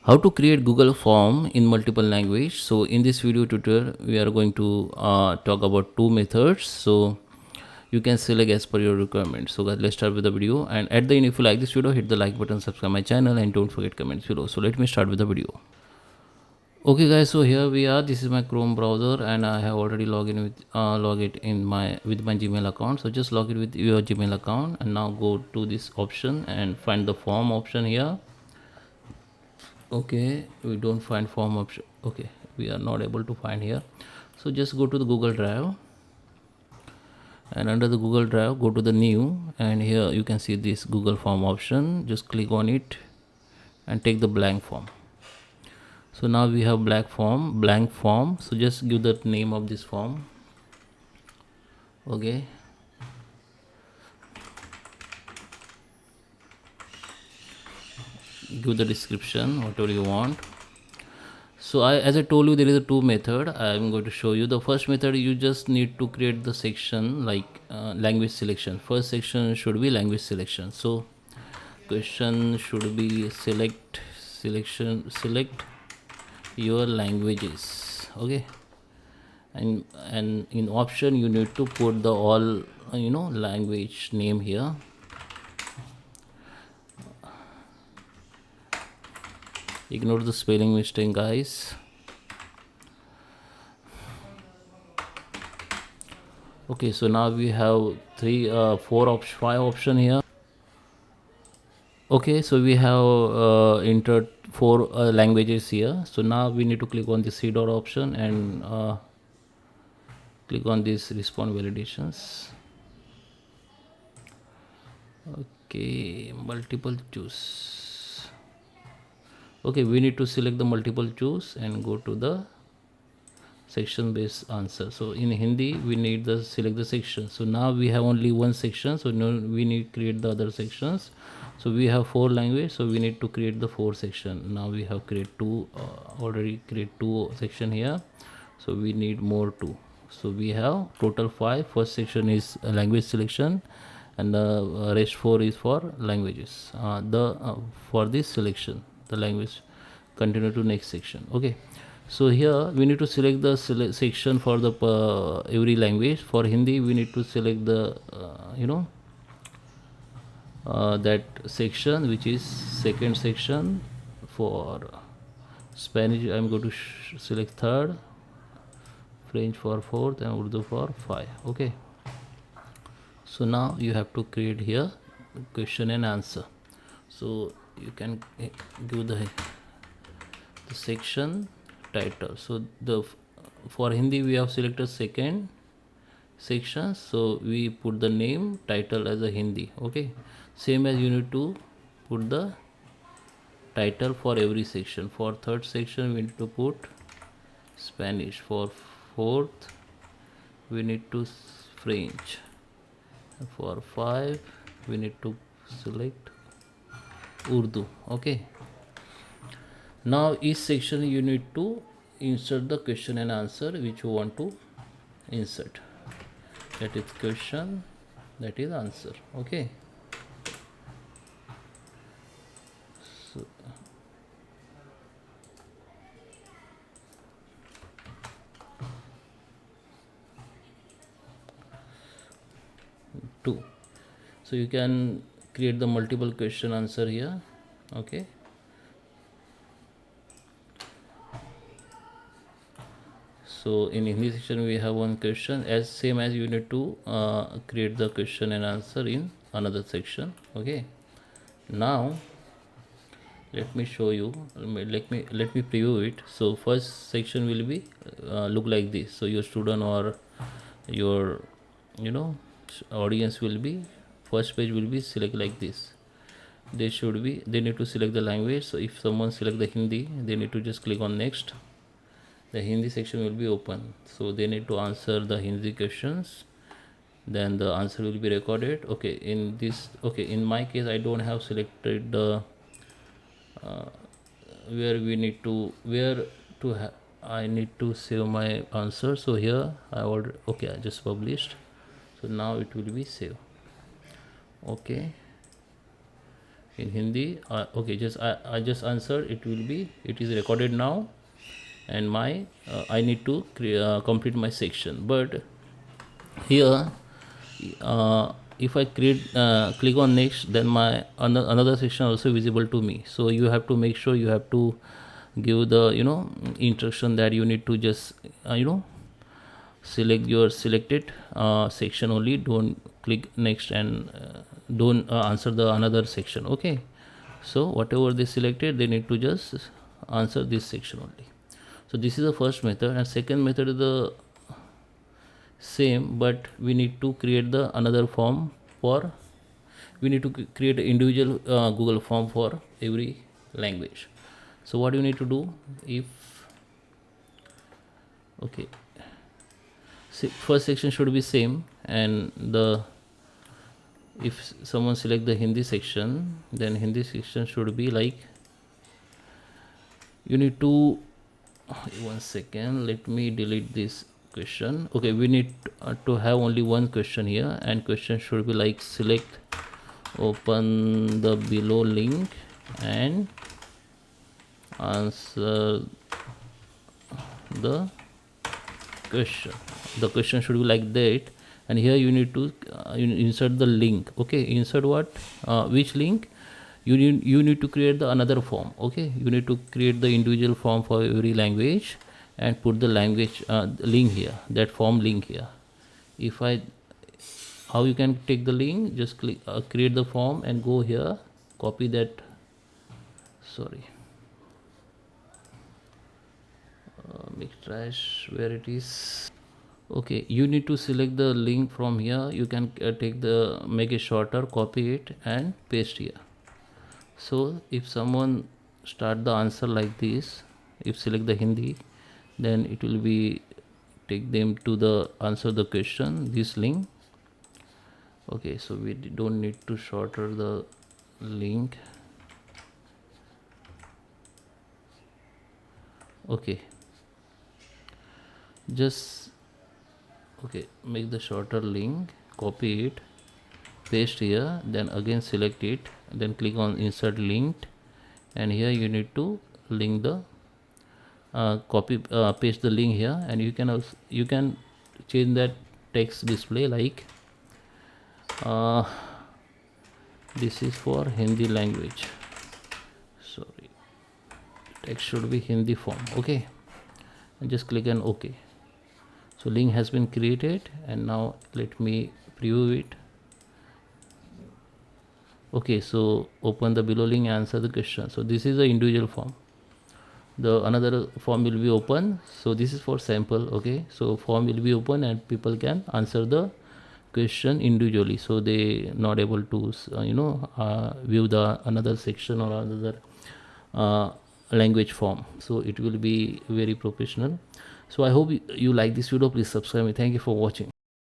How to create Google form in multiple language. So in this video tutorial we are going to talk about two methods, so you can select as per your requirement. So guys, let's start with the video, and at the end, if you like this video, hit the like button, subscribe my channel, and don't forget comments below. So let me start with the video. Okay guys, so here we are. This is my Chrome browser and I have already log it in with my Gmail account. So just log it with your Gmail account and now go to this option and find the form option here. Okay, we don't find form option. Okay, we are not able to find here. So just go to the Google Drive, and under the Google Drive go to the new, and here you can see this Google form option. Just click on it and take the blank form. So now we have blank form. So just give the name of this form. Okay, give the description whatever you want. So as I told you, there is a two method. I am going to show you. The first method, you just need to create the section like language selection. First section should be language selection. So question should be select your languages. Okay, and in option you need to put the all language name here. Ignore the spelling mistake, guys. Okay, so now we have five option here. Okay, so we have entered four languages here. So now we need to click on the C dot option and click on this respond validations. Okay, multiple choose. Okay, we need to select the multiple choose and go to the section based answer. So in Hindi we need the select the section. So now we have only one section, so no, we need create the other sections. So we have four language, so we need to create the four section. Now we have create two already create two section here, so we need more two. So we have total five. First section is language selection, and the rest four is for languages. For this selection the language continue to next section. Okay, so here we need to select the section for the every language. For Hindi we need to select the that section which is second section. For Spanish I'm going to select third, French for fourth, and Urdu for 5. Okay, so now you have to create here question and answer. So you can give the section title. So for Hindi we have selected second section, so we put the name title as a Hindi. Okay, same as you need to put the title for every section. For third section we need to put Spanish. For fourth we need to French. For 5 we need to select Urdu. Okay, now each section you need to insert the question and answer which you want to insert. That is question, that is answer. Okay, so two. So you can create the multiple question answer here. Okay, so in English section we have one question, as same as you need to create the question and answer in another section. Okay, now let me show you, let me preview it. So first section will be look like this. So your student or your audience will be, first page will be select like this. They need to select the language. So if someone select the Hindi, they need to just click on next. The Hindi section will be open, so they need to answer the Hindi questions, then the answer will be recorded. Okay, in my case I don't have selected the I need to save my answer. So here I just published, so now it will be saved. Okay, in Hindi. Okay, I just answered. It is recorded now, and my I need to complete my section. But here, if I click on next, then my another section also visible to me. So you have to make sure you have to give the instruction that you need to just select your selected section only. Don't click next and don't answer the another section. Okay, so whatever they selected, they need to just answer this section only. So this is the first method, and second method is the same, but we need to create the another form for we need to create an individual Google form for every language. So what you need to do, if okay, first section should be same, and the if someone select the Hindi section, then Hindi section should be like, you need to one second, let me delete this question. Okay, we need to have only one question here, and question should be like, select, open the below link and answer the question. The question should be like that, and here you need to insert the link. Okay, insert what, which link? You need to create the another form. Okay, you need to create the individual form for every language and put the language link here, that form link here. If I how you can take the link, just click create the form and go here, copy that, sorry, make trash where it is. Okay, you need to select the link from here. You can take the make it shorter, copy it and paste here. So if someone start the answer like this, if select the Hindi, then it will be take them to the answer the question, this link. Okay, so we don't need to shorter the link. Okay, just okay, make the shorter link, copy it, paste here, then again select it, then click on insert link, and here you need to link the copy paste the link here, and you can also change that text display like this is for Hindi language, sorry, text should be Hindi form. Okay, and just click on OK. So link has been created, and now let me preview it. Okay, so open the below link and answer the question. So this is the individual form. The another form will be open. So this is for sample. Okay, so form will be open and people can answer the question individually. So they not able to view the another section or another language form. So it will be very professional. So I hope you like this video. Please subscribe me. Thank you for watching.